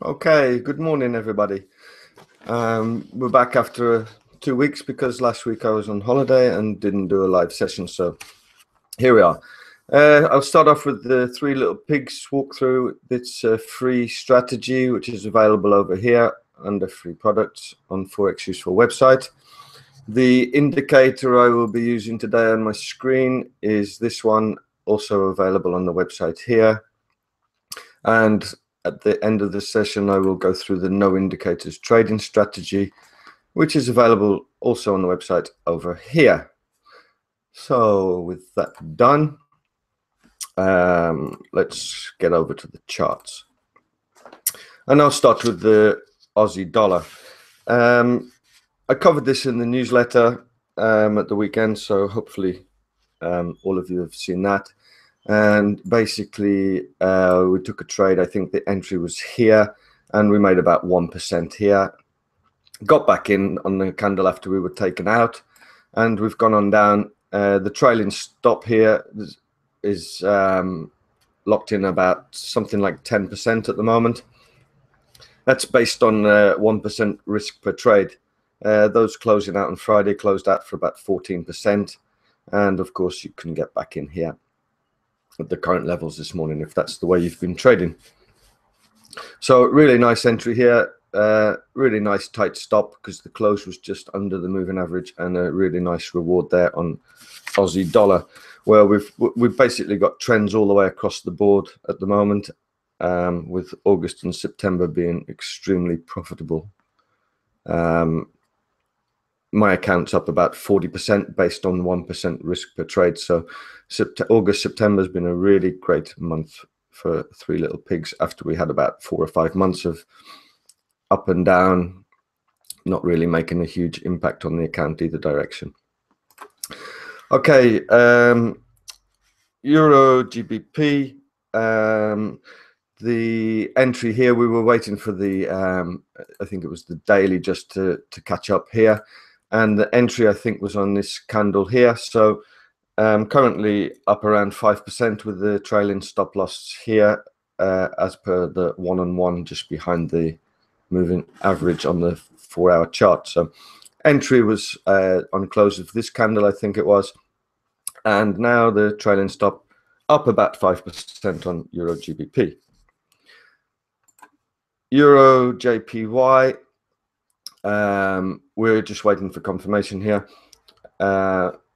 Okay, good morning, everybody. We're back after 2 weeks because last week I was on holiday and didn't do a live session. So here we are. I'll start off with the Three Little Pigs walkthrough. It's a free strategy which is available over here under free products on Forex Useful website. The indicator I will be using today on my screen is this one, also available on the website here. And at the end of the session, I will go through the no indicators trading strategy, which is available also on the website over here. So with that done, let's get over to the charts. And I'll start with the Aussie dollar. I covered this in the newsletter at the weekend, so hopefully all of you have seen that. And basically we took a trade. I think the entry was here and we made about 1% here, got back in on the candle after we were taken out, and we've gone on down. The trailing stop here is locked in about something like 10% at the moment. That's based on 1% risk per trade. Those closing out on Friday closed out for about 14%, and of course you can get back in here at the current levels this morning if that's the way you've been trading. So really nice entry here, really nice tight stop because the close was just under the moving average, and a really nice reward there on Aussie dollar, where we've basically got trends all the way across the board at the moment, with August and September being extremely profitable. My account's up about 40% based on 1% risk per trade. So August, September has been a really great month for Three Little Pigs after we had about 4 or 5 months of up and down, not really making a huge impact on the account either direction. Okay, Euro GBP. The entry here, we were waiting for the, I think it was the daily just to catch up here. And the entry, I think, was on this candle here. So currently up around 5% with the trailing stop loss here, as per the 1-on-1 just behind the moving average on the 4-hour chart. So entry was on close of this candle, I think it was. And now the trailing stop up about 5% on Euro GBP. Euro JPY. We're just waiting for confirmation here.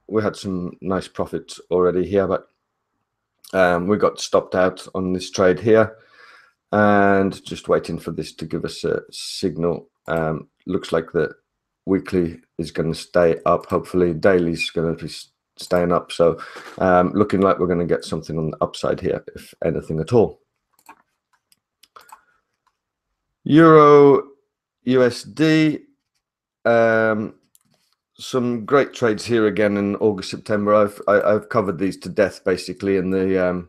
We had some nice profits already here, but we got stopped out on this trade here and just waiting for this to give us a signal. Looks like the weekly is going to stay up. Hopefully daily is going to be staying up. So looking like we're going to get something on the upside here, if anything at all. Euro USD, some great trades here again in August, September. I've covered these to death basically in the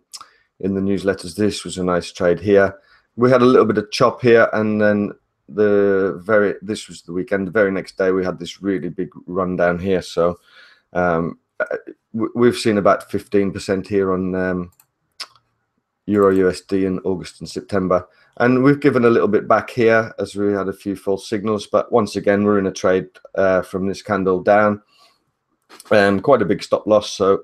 newsletters. This was a nice trade here. We had a little bit of chop here, and then this was the weekend. The very next day we had this really big run down here. So we've seen about 15% here on Euro USD in August and September. And we've given a little bit back here as we had a few false signals. But once again, we're in a trade from this candle down. Quite a big stop loss. So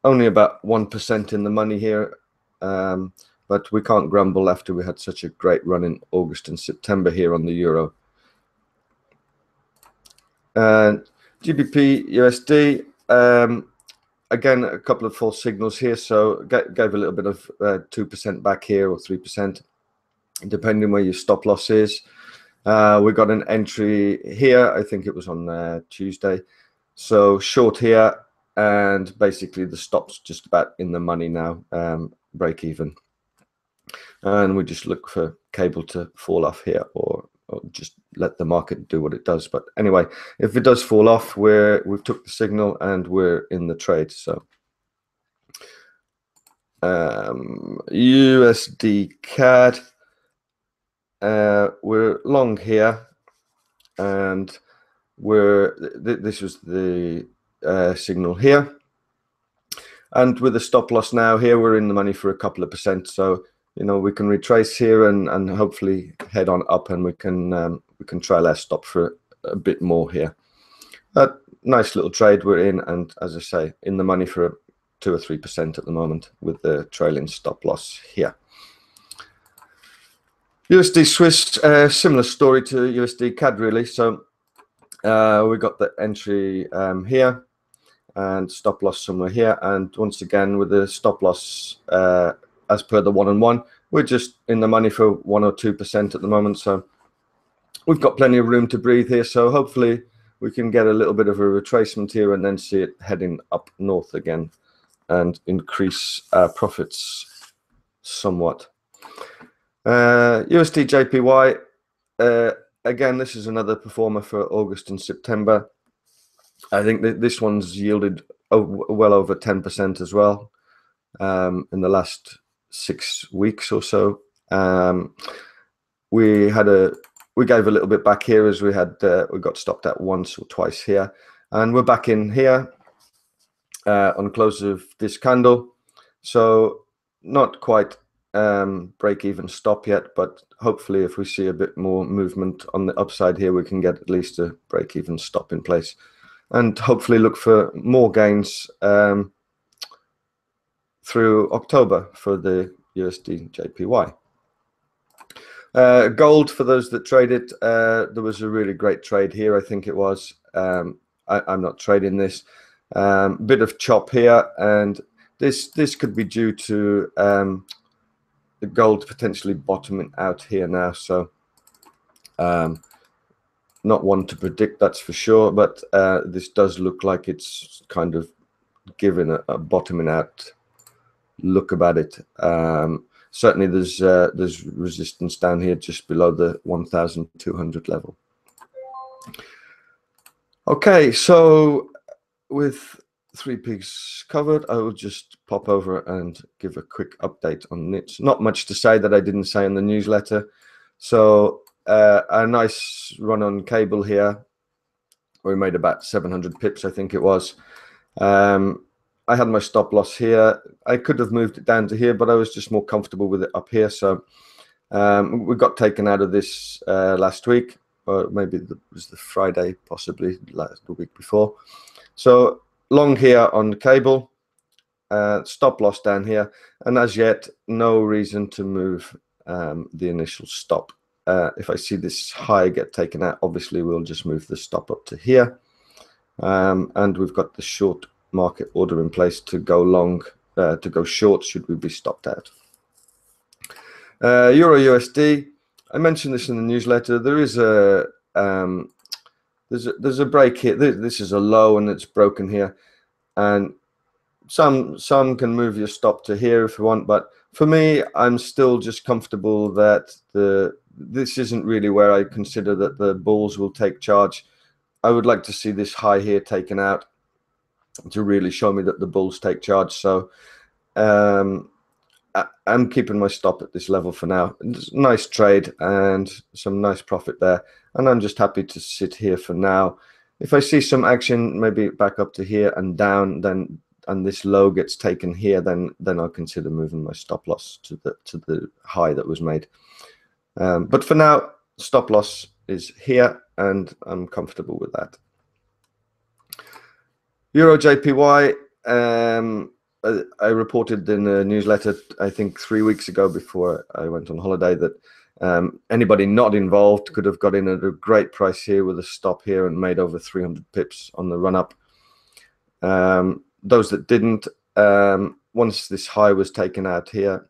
only about 1% in the money here. But we can't grumble after we had such a great run in August and September here on the Euro. GBP USD. Again, a couple of false signals here. So gave a little bit of 2% back here or 3%. Depending where your stop loss is. We got an entry here, I think it was on Tuesday. So short here, and basically the stop's just about in the money now, break even. And we just look for cable to fall off here, or just let the market do what it does. But anyway, if it does fall off, we've took the signal and we're in the trade. So USD CAD. We're long here, and this was the signal here, and with a stop loss now here, we're in the money for a couple of percent. So we can retrace here and hopefully head on up, and we can trail our stop for a bit more here. Nice little trade we're in, and as I say, in the money for 2 or 3% at the moment with the trailing stop loss here. USD Swiss, similar story to USD CAD really. So we got the entry here and stop loss somewhere here, and once again with the stop loss as per the 1-on-1, we're just in the money for 1 or 2% at the moment, so we've got plenty of room to breathe here. So hopefully we can get a little bit of a retracement here and then see it heading up north again and increase our profits somewhat. USD JPY, again, this is another performer for August and September. I think that this one's yielded well over 10% as well in the last 6 weeks or so. We gave a little bit back here as we got stopped at once or twice here, and we're back in here on close of this candle. So not quite break even stop yet, but hopefully if we see a bit more movement on the upside here, we can get at least a break even stop in place, and hopefully look for more gains through October for the USD JPY. Gold, for those that trade it, there was a really great trade here, I think it was. I'm not trading this. Bit of chop here, and this could be due to the gold potentially bottoming out here now. So not one to predict, that's for sure, but this does look like it's kind of given a bottoming out look about it. Certainly there's resistance down here just below the 1,200 level. Okay, so with 3 pigs covered, I will just pop over and give a quick update on NITs. Not much to say that I didn't say in the newsletter. So a nice run on cable here. We made about 700 pips, I think it was. I had my stop loss here. I could have moved it down to here, but I was just more comfortable with it up here. So we got taken out of this last week, or maybe it was the Friday, possibly the week before. So long here on cable, stop loss down here, and as yet no reason to move the initial stop. If I see this high get taken out, obviously we'll just move the stop up to here, and we've got the short market order in place to go long, to go short should we be stopped out. Euro USD, I mentioned this in the newsletter. There is there's a break here. This is a low and it's broken here, and some can move your stop to here if you want, but for me, I'm still just comfortable that this isn't really where I consider that the bulls will take charge. I would like to see this high here taken out to really show me that the bulls take charge. So I'm keeping my stop at this level for now. Nice trade and some nice profit there, and I'm just happy to sit here for now. If I see some action, maybe back up to here and down, then and this low gets taken here, then I'll consider moving my stop loss to the high that was made. But for now, stop loss is here, and I'm comfortable with that. Euro JPY, I reported in the newsletter, I think 3 weeks ago before I went on holiday, that anybody not involved could have got in at a great price here with a stop here and made over 300 pips on the run up. Those that didn't, once this high was taken out here,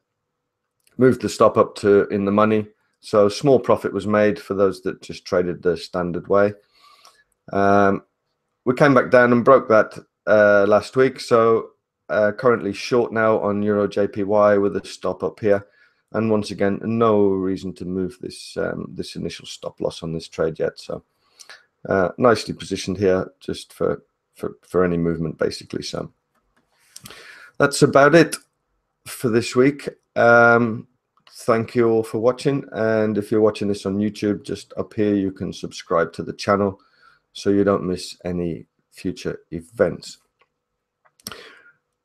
moved the stop up to in the money. So small profit was made for those that just traded the standard way. We came back down and broke that last week. So currently short now on Euro JPY with a stop up here. And once again, no reason to move this this initial stop loss on this trade yet. So nicely positioned here just for any movement, basically. So that's about it for this week. Thank you all for watching, and if you're watching this on YouTube, just up here you can subscribe to the channel so you don't miss any future events.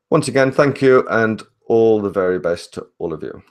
Once again, thank you, and all the very best to all of you.